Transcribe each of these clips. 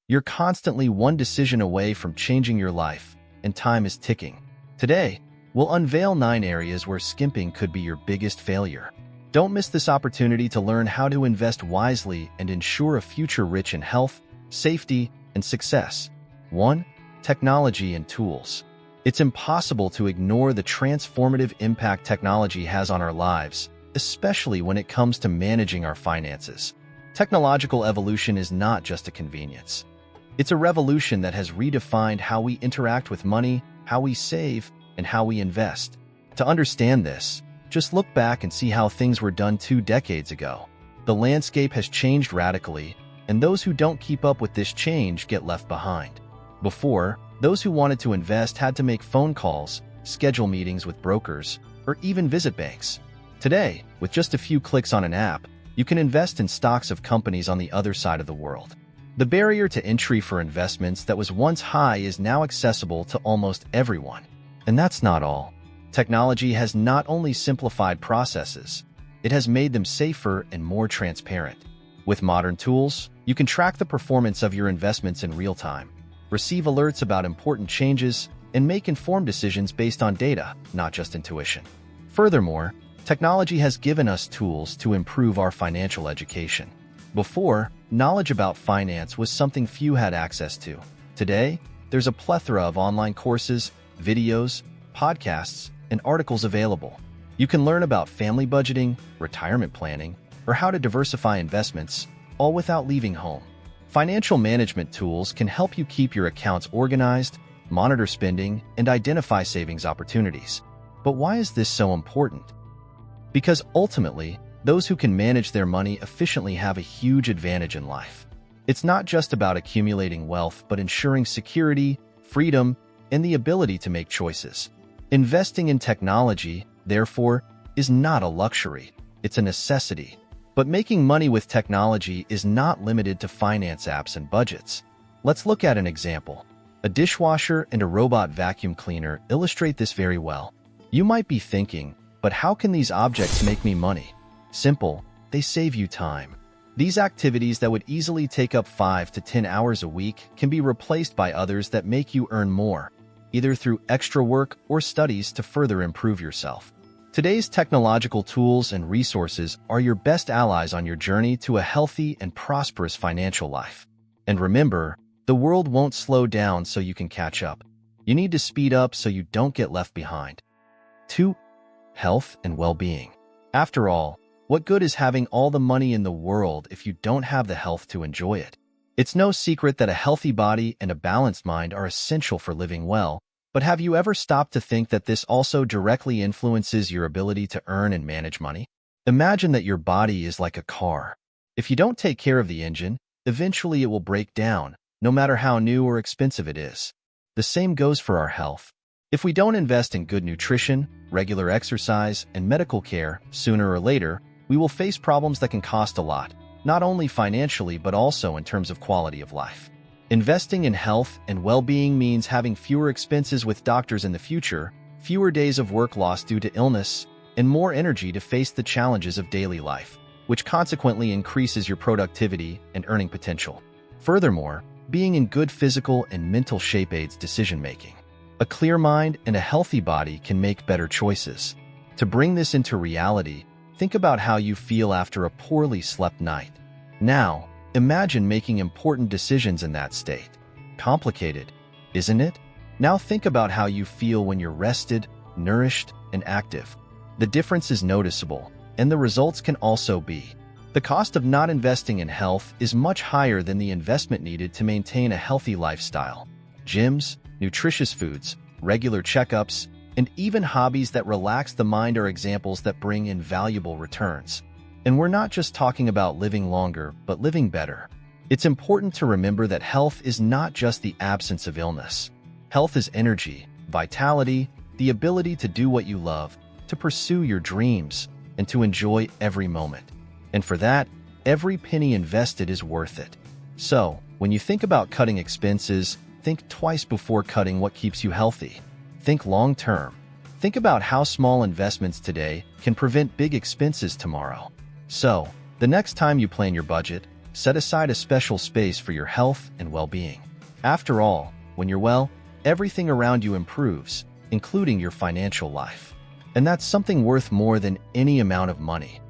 You're constantly one decision away from changing your life, and time is ticking. Today, we'll unveil 9 areas where skimping could be your biggest failure. Don't miss this opportunity to learn how to invest wisely and ensure a future rich in health, safety, and success. 1. Technology and tools. It's impossible to ignore the transformative impact technology has on our lives, especially when it comes to managing our finances. Technological evolution is not just a convenience. It's a revolution that has redefined how we interact with money, how we save, and how we invest. To understand this, just look back and see how things were done 2 decades ago. The landscape has changed radically, and those who don't keep up with this change get left behind. Before, those who wanted to invest had to make phone calls, schedule meetings with brokers, or even visit banks. Today, with just a few clicks on an app, you can invest in stocks of companies on the other side of the world. The barrier to entry for investments that was once high is now accessible to almost everyone. And that's not all. Technology has not only simplified processes, it has made them safer and more transparent. With modern tools, you can track the performance of your investments in real time, receive alerts about important changes, and make informed decisions based on data, not just intuition. Furthermore, technology has given us tools to improve our financial education. Before, knowledge about finance was something few had access to. Today, there's a plethora of online courses, videos, podcasts, and articles available. You can learn about family budgeting, retirement planning, or how to diversify investments, all without leaving home. Financial management tools can help you keep your accounts organized, monitor spending, and identify savings opportunities. But why is this so important? Because ultimately, those who can manage their money efficiently have a huge advantage in life. It's not just about accumulating wealth, but ensuring security, freedom, and the ability to make choices. Investing in technology, therefore, is not a luxury, it's a necessity. But making money with technology is not limited to finance apps and budgets. Let's look at an example. A dishwasher and a robot vacuum cleaner illustrate this very well. You might be thinking, but how can these objects make me money? Simple, they save you time. These activities that would easily take up 5 to 10 hours a week can be replaced by others that make you earn more, either through extra work or studies to further improve yourself. Today's technological tools and resources are your best allies on your journey to a healthy and prosperous financial life. And remember, the world won't slow down so you can catch up. You need to speed up so you don't get left behind. 2. Health and well-being. After all, what good is having all the money in the world if you don't have the health to enjoy it? It's no secret that a healthy body and a balanced mind are essential for living well, but have you ever stopped to think that this also directly influences your ability to earn and manage money? Imagine that your body is like a car. If you don't take care of the engine, eventually it will break down, no matter how new or expensive it is. The same goes for our health. If we don't invest in good nutrition, regular exercise, and medical care, sooner or later, we will face problems that can cost a lot, not only financially but also in terms of quality of life. Investing in health and well-being means having fewer expenses with doctors in the future, fewer days of work lost due to illness, and more energy to face the challenges of daily life, which consequently increases your productivity and earning potential. Furthermore, being in good physical and mental shape aids decision-making. A clear mind and a healthy body can make better choices. To bring this into reality, think about how you feel after a poorly slept night. Now, imagine making important decisions in that state. Complicated, isn't it? Now think about how you feel when you're rested, nourished, and active. The difference is noticeable, and the results can also be. The cost of not investing in health is much higher than the investment needed to maintain a healthy lifestyle. Gyms, nutritious foods, regular checkups, and even hobbies that relax the mind are examples that bring in valuable returns. And we're not just talking about living longer, but living better. It's important to remember that health is not just the absence of illness. Health is energy, vitality, the ability to do what you love, to pursue your dreams, and to enjoy every moment. And for that, every penny invested is worth it. So, when you think about cutting expenses, think twice before cutting what keeps you healthy. Think long-term. Think about how small investments today can prevent big expenses tomorrow. So, the next time you plan your budget, Set aside a special space for your health and well-being. After all, when you're well, everything around you improves, including your financial life. And that's something worth more than any amount of money.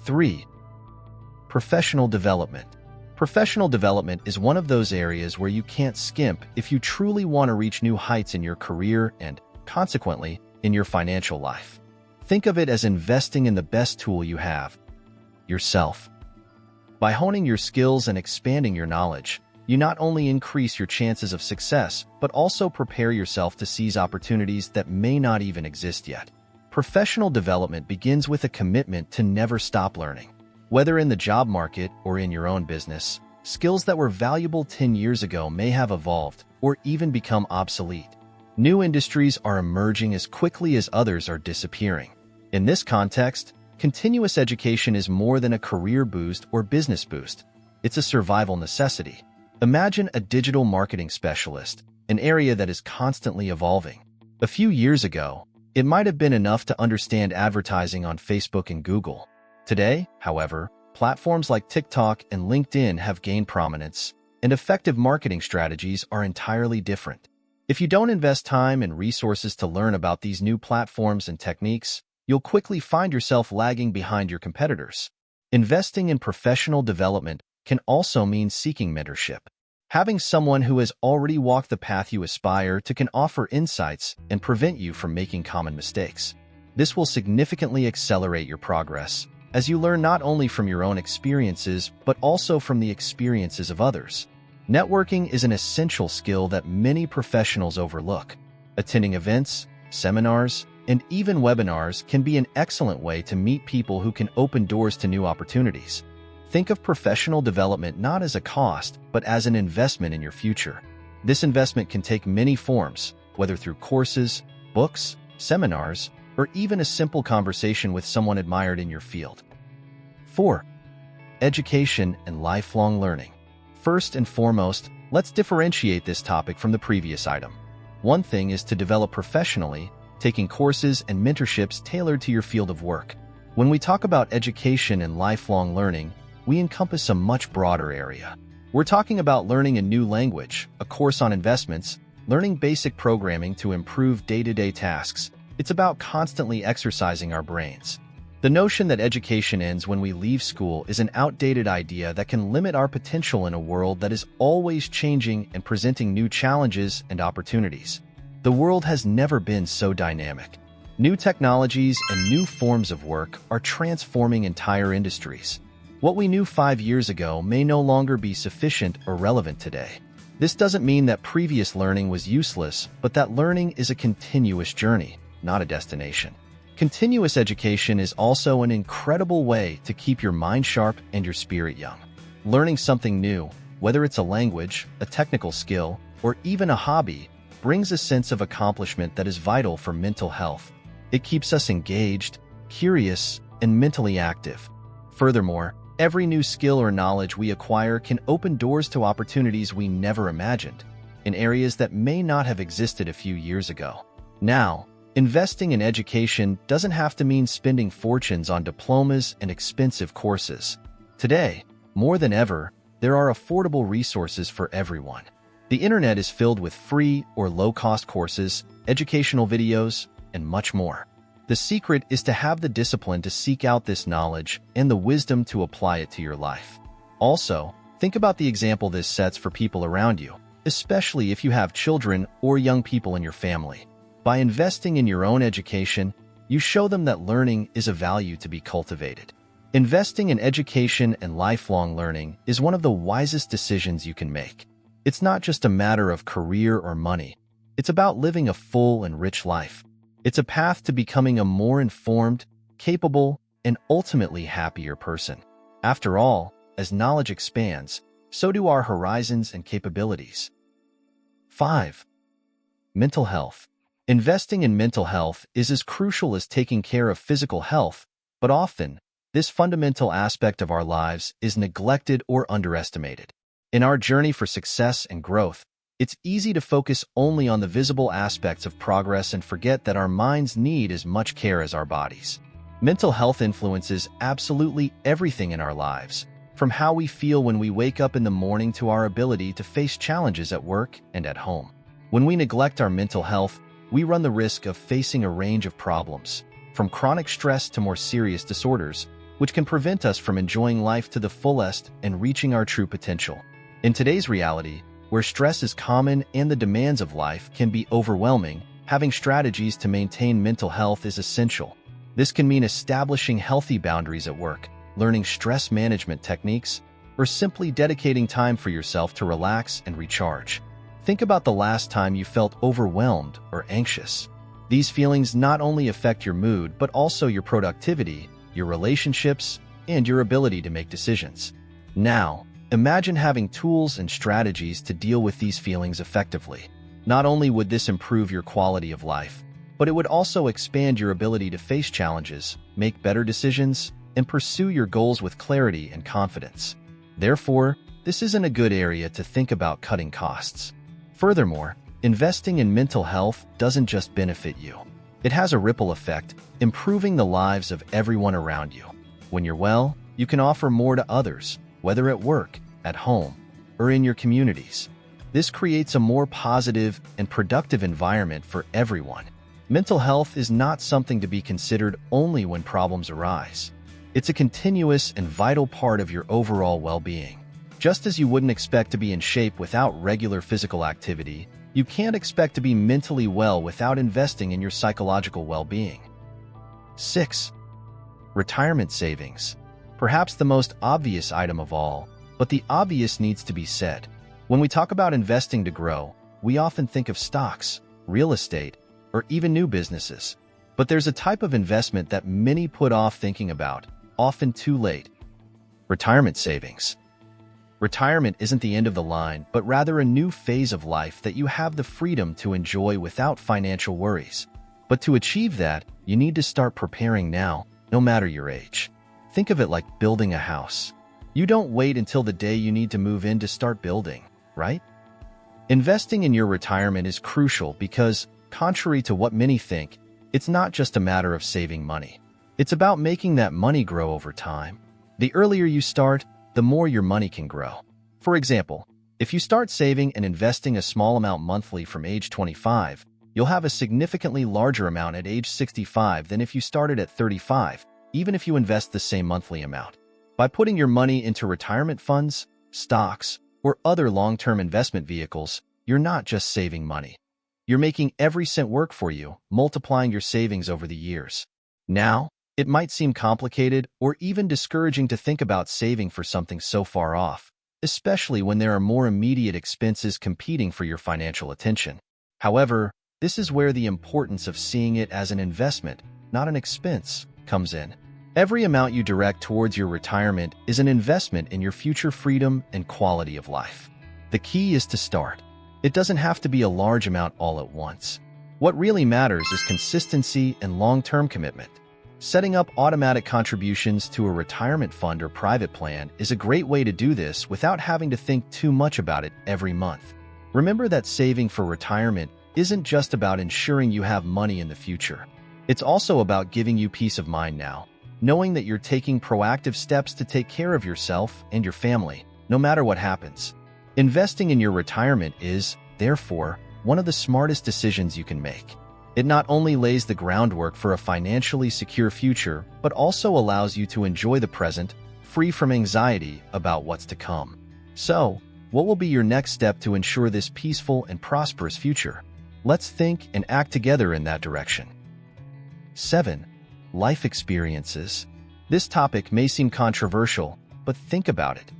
3. Professional development. Professional development is one of those areas where you can't skimp if you truly want to reach new heights in your career and, consequently, in your financial life. Think of it as investing in the best tool you have, yourself. By honing your skills and expanding your knowledge, you not only increase your chances of success, but also prepare yourself to seize opportunities that may not even exist yet. Professional development begins with a commitment to never stop learning. Whether in the job market or in your own business, skills that were valuable 10 years ago may have evolved or even become obsolete. New industries are emerging as quickly as others are disappearing. In this context, continuous education is more than a career boost or business boost. It's a survival necessity. Imagine a digital marketing specialist, an area that is constantly evolving. A few years ago, it might have been enough to understand advertising on Facebook and Google. Today, however, platforms like TikTok and LinkedIn have gained prominence, and effective marketing strategies are entirely different. If you don't invest time and resources to learn about these new platforms and techniques, you'll quickly find yourself lagging behind your competitors. Investing in professional development can also mean seeking mentorship. Having someone who has already walked the path you aspire to can offer insights and prevent you from making common mistakes. This will significantly accelerate your progress, as you learn not only from your own experiences, but also from the experiences of others. Networking is an essential skill that many professionals overlook. Attending events, seminars, and even webinars can be an excellent way to meet people who can open doors to new opportunities. Think of professional development not as a cost, but as an investment in your future. This investment can take many forms, whether through courses, books, seminars, or even a simple conversation with someone admired in your field. 4. Education and lifelong learning. First and foremost, let's differentiate this topic from the previous item. One thing is to develop professionally, taking courses and mentorships tailored to your field of work. When we talk about education and lifelong learning, we encompass a much broader area. We're talking about learning a new language, a course on investments, learning basic programming to improve day-to-day tasks. It's about constantly exercising our brains. The notion that education ends when we leave school is an outdated idea that can limit our potential in a world that is always changing and presenting new challenges and opportunities. The world has never been so dynamic. New technologies and new forms of work are transforming entire industries. What we knew 5 years ago may no longer be sufficient or relevant today. This doesn't mean that previous learning was useless, but that learning is a continuous journey, not a destination. Continuous education is also an incredible way to keep your mind sharp and your spirit young. Learning something new, whether it's a language, a technical skill, or even a hobby, brings a sense of accomplishment that is vital for mental health. It keeps us engaged, curious, and mentally active. Furthermore, every new skill or knowledge we acquire can open doors to opportunities we never imagined, in areas that may not have existed a few years ago. Now, investing in education doesn't have to mean spending fortunes on diplomas and expensive courses. Today, more than ever, there are affordable resources for everyone. The internet is filled with free or low-cost courses, educational videos, and much more. The secret is to have the discipline to seek out this knowledge and the wisdom to apply it to your life. Also, think about the example this sets for people around you, especially if you have children or young people in your family. By investing in your own education, you show them that learning is a value to be cultivated. Investing in education and lifelong learning is one of the wisest decisions you can make. It's not just a matter of career or money. It's about living a full and rich life. It's a path to becoming a more informed, capable, and ultimately happier person. After all, as knowledge expands, so do our horizons and capabilities. 5. Mental health. Investing in mental health is as crucial as taking care of physical health, but often, this fundamental aspect of our lives is neglected or underestimated. In our journey for success and growth, it's easy to focus only on the visible aspects of progress and forget that our minds need as much care as our bodies. Mental health influences absolutely everything in our lives, From how we feel when we wake up in the morning to our ability to face challenges at work and at home. When we neglect our mental health, we run the risk of facing a range of problems, from chronic stress to more serious disorders, which can prevent us from enjoying life to the fullest and reaching our true potential. In today's reality, where stress is common and the demands of life can be overwhelming, having strategies to maintain mental health is essential. This can mean establishing healthy boundaries at work, learning stress management techniques, or simply dedicating time for yourself to relax and recharge. Think about the last time you felt overwhelmed or anxious. These feelings not only affect your mood, but also your productivity, your relationships, and your ability to make decisions. Now, imagine having tools and strategies to deal with these feelings effectively. Not only would this improve your quality of life, but it would also expand your ability to face challenges, make better decisions, and pursue your goals with clarity and confidence. Therefore, this isn't a good area to think about cutting costs. Furthermore, investing in mental health doesn't just benefit you. It has a ripple effect, improving the lives of everyone around you. When you're well, you can offer more to others, whether at work, at home, or in your communities. This creates a more positive and productive environment for everyone. Mental health is not something to be considered only when problems arise. It's a continuous and vital part of your overall well-being. Just as you wouldn't expect to be in shape without regular physical activity, you can't expect to be mentally well without investing in your psychological well-being. 6. Retirement savings. Perhaps the most obvious item of all, but the obvious needs to be said. When we talk about investing to grow, we often think of stocks, real estate, or even new businesses. But there's a type of investment that many put off thinking about, often too late. Retirement savings. Retirement isn't the end of the line, but rather a new phase of life that you have the freedom to enjoy without financial worries. But to achieve that, you need to start preparing now, no matter your age. Think of it like building a house. You don't wait until the day you need to move in to start building, right? Investing in your retirement is crucial because, contrary to what many think, it's not just a matter of saving money. It's about making that money grow over time. The earlier you start, the more your money can grow. For example, if you start saving and investing a small amount monthly from age 25, you'll have a significantly larger amount at age 65 than if you started at 35, even if you invest the same monthly amount. By putting your money into retirement funds, stocks, or other long-term investment vehicles, you're not just saving money. You're making every cent work for you, multiplying your savings over the years. Now, it might seem complicated or even discouraging to think about saving for something so far off, especially when there are more immediate expenses competing for your financial attention. However, this is where the importance of seeing it as an investment, not an expense, comes in. Every amount you direct towards your retirement is an investment in your future freedom and quality of life. The key is to start. It doesn't have to be a large amount all at once. What really matters is consistency and long-term commitment. Setting up automatic contributions to a retirement fund or private plan is a great way to do this without having to think too much about it every month. Remember that saving for retirement isn't just about ensuring you have money in the future. It's also about giving you peace of mind now, knowing that you're taking proactive steps to take care of yourself and your family, no matter what happens. Investing in your retirement is, therefore, one of the smartest decisions you can make. It not only lays the groundwork for a financially secure future, but also allows you to enjoy the present, free from anxiety about what's to come. So, what will be your next step to ensure this peaceful and prosperous future? Let's think and act together in that direction. 7. Life experiences. This topic may seem controversial, but think about it.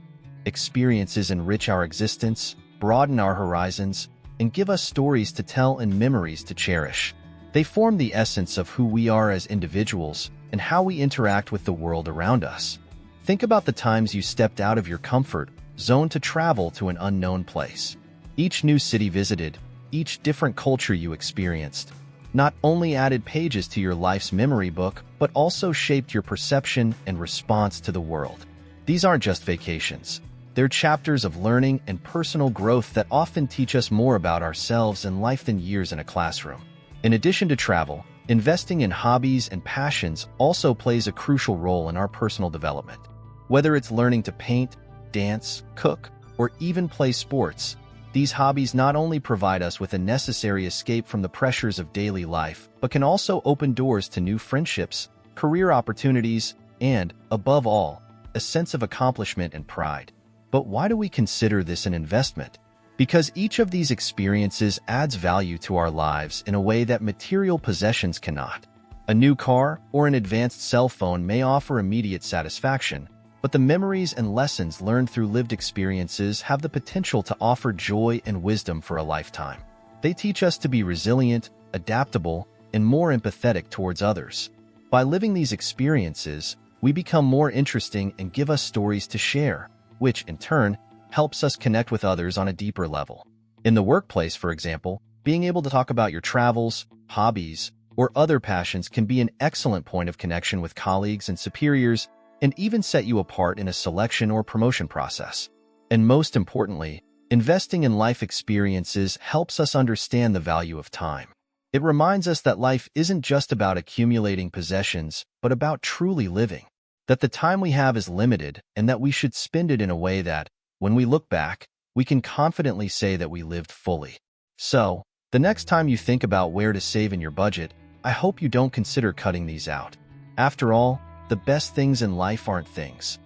Experiences enrich our existence, broaden our horizons, and give us stories to tell and memories to cherish. They form the essence of who we are as individuals and how we interact with the world around us. Think about the times you stepped out of your comfort zone to travel to an unknown place. Each new city visited, each different culture you experienced, not only added pages to your life's memory book, but also shaped your perception and response to the world. These aren't just vacations. They're chapters of learning and personal growth that often teach us more about ourselves and life than years in a classroom. In addition to travel, investing in hobbies and passions also plays a crucial role in our personal development. Whether it's learning to paint, dance, cook, or even play sports, these hobbies not only provide us with a necessary escape from the pressures of daily life, but can also open doors to new friendships, career opportunities, and, above all, a sense of accomplishment and pride. But why do we consider this an investment? Because each of these experiences adds value to our lives in a way that material possessions cannot. A new car or an advanced cell phone may offer immediate satisfaction, but the memories and lessons learned through lived experiences have the potential to offer joy and wisdom for a lifetime. They teach us to be resilient, adaptable, and more empathetic towards others. By living these experiences, we become more interesting and give us stories to share, which, in turn, helps us connect with others on a deeper level. In the workplace, for example, being able to talk about your travels, hobbies, or other passions can be an excellent point of connection with colleagues and superiors, and even set you apart in a selection or promotion process. And most importantly, investing in life experiences helps us understand the value of time. It reminds us that life isn't just about accumulating possessions, but about truly living. That the time we have is limited, and that we should spend it in a way that, when we look back, we can confidently say that we lived fully. So, the next time you think about where to save in your budget, I hope you don't consider cutting these out. After all, the best things in life aren't things.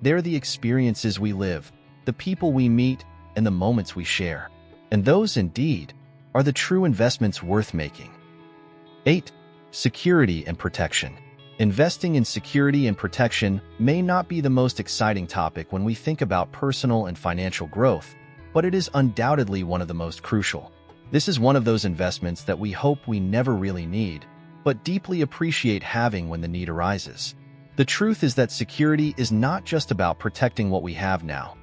They're the experiences we live, the people we meet, and the moments we share. And those, indeed, are the true investments worth making. 8. Security and protection. Investing in security and protection may not be the most exciting topic when we think about personal and financial growth, but it is undoubtedly one of the most crucial. This is one of those investments that we hope we never really need, but deeply appreciate having when the need arises. The truth is that security is not just about protecting what we have now.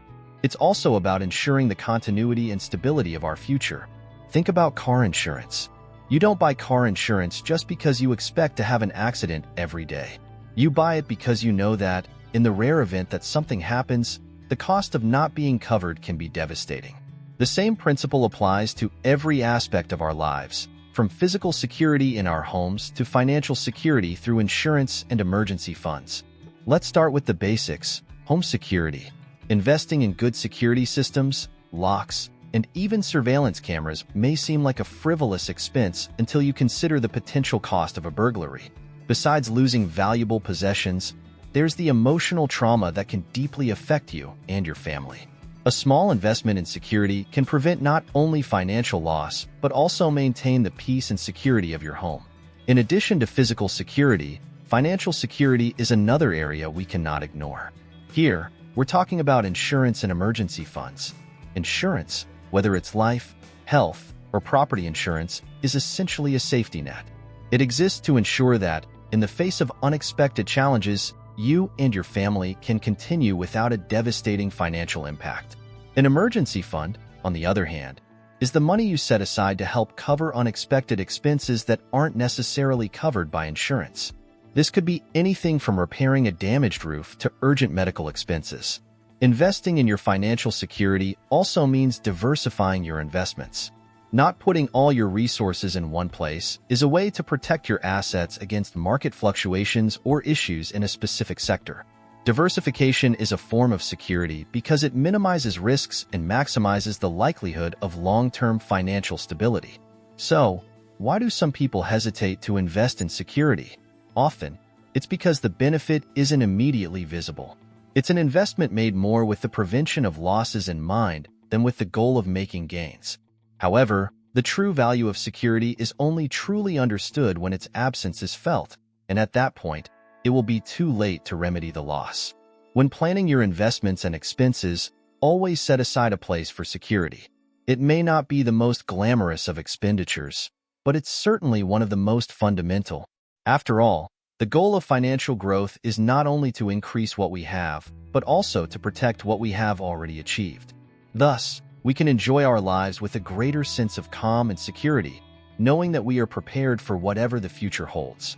It's also about ensuring the continuity and stability of our future. Think about car insurance. You don't buy car insurance just because you expect to have an accident every day. You buy it because you know that, in the rare event that something happens, the cost of not being covered can be devastating. The same principle applies to every aspect of our lives, from physical security in our homes to financial security through insurance and emergency funds. Let's start with the basics: home security. Investing in good security systems, locks, and even surveillance cameras may seem like a frivolous expense until you consider the potential cost of a burglary. Besides losing valuable possessions, there's the emotional trauma that can deeply affect you and your family. A small investment in security can prevent not only financial loss, but also maintain the peace and security of your home. In addition to physical security, financial security is another area we cannot ignore. Here, we're talking about insurance and emergency funds. Insurance, whether it's life, health, or property insurance, is essentially a safety net. It exists to ensure that, in the face of unexpected challenges, you and your family can continue without a devastating financial impact. An emergency fund, on the other hand, is the money you set aside to help cover unexpected expenses that aren't necessarily covered by insurance. This could be anything from repairing a damaged roof to urgent medical expenses. Investing in your financial security also means diversifying your investments. Not putting all your resources in one place is a way to protect your assets against market fluctuations or issues in a specific sector. Diversification is a form of security because it minimizes risks and maximizes the likelihood of long-term financial stability. So, why do some people hesitate to invest in security? Often, it's because the benefit isn't immediately visible. It's an investment made more with the prevention of losses in mind than with the goal of making gains. However, the true value of security is only truly understood when its absence is felt, and at that point, it will be too late to remedy the loss. When planning your investments and expenses, always set aside a place for security. It may not be the most glamorous of expenditures, but it's certainly one of the most fundamental. After all, the goal of financial growth is not only to increase what we have, but also to protect what we have already achieved. Thus, we can enjoy our lives with a greater sense of calm and security, knowing that we are prepared for whatever the future holds.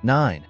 9.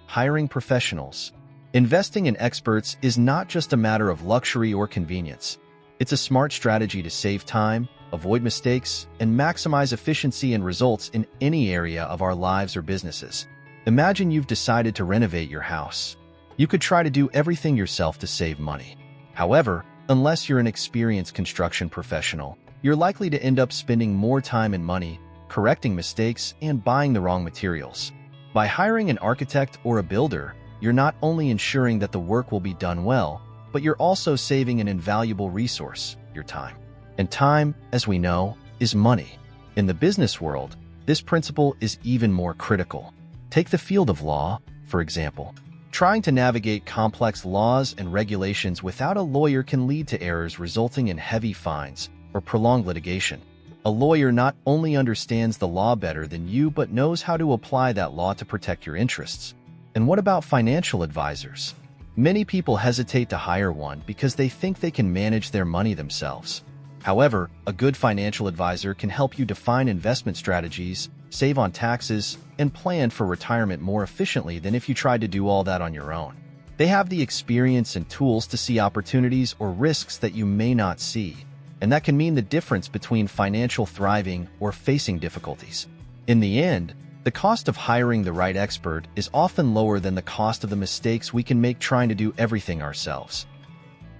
Hiring professionals. Investing in experts is not just a matter of luxury or convenience. It's a smart strategy to save time, avoid mistakes, and maximize efficiency and results in any area of our lives or businesses. Imagine you've decided to renovate your house. You could try to do everything yourself to save money. However, unless you're an experienced construction professional, you're likely to end up spending more time and money correcting mistakes and buying the wrong materials. By hiring an architect or a builder, you're not only ensuring that the work will be done well, but you're also saving an invaluable resource, your time. And time, as we know, is money. In the business world, this principle is even more critical. Take the field of law, for example. Trying to navigate complex laws and regulations without a lawyer can lead to errors resulting in heavy fines or prolonged litigation. A lawyer not only understands the law better than you but knows how to apply that law to protect your interests. And what about financial advisors? Many people hesitate to hire one because they think they can manage their money themselves. However, a good financial advisor can help you define investment strategies, save on taxes, and plan for retirement more efficiently than if you tried to do all that on your own. They have the experience and tools to see opportunities or risks that you may not see, and that can mean the difference between financial thriving or facing difficulties. In the end, the cost of hiring the right expert is often lower than the cost of the mistakes we can make trying to do everything ourselves.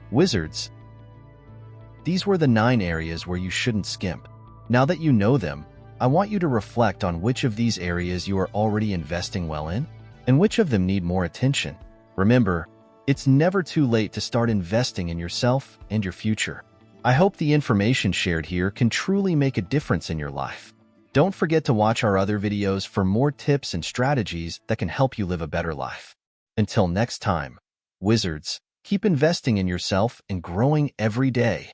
Wizards. These were the 9 areas where you shouldn't skimp. Now that you know them, I want you to reflect on which of these areas you are already investing well in, and which of them need more attention. Remember, it's never too late to start investing in yourself and your future. I hope the information shared here can truly make a difference in your life. Don't forget to watch our other videos for more tips and strategies that can help you live a better life. Until next time, Wizards, keep investing in yourself and growing every day.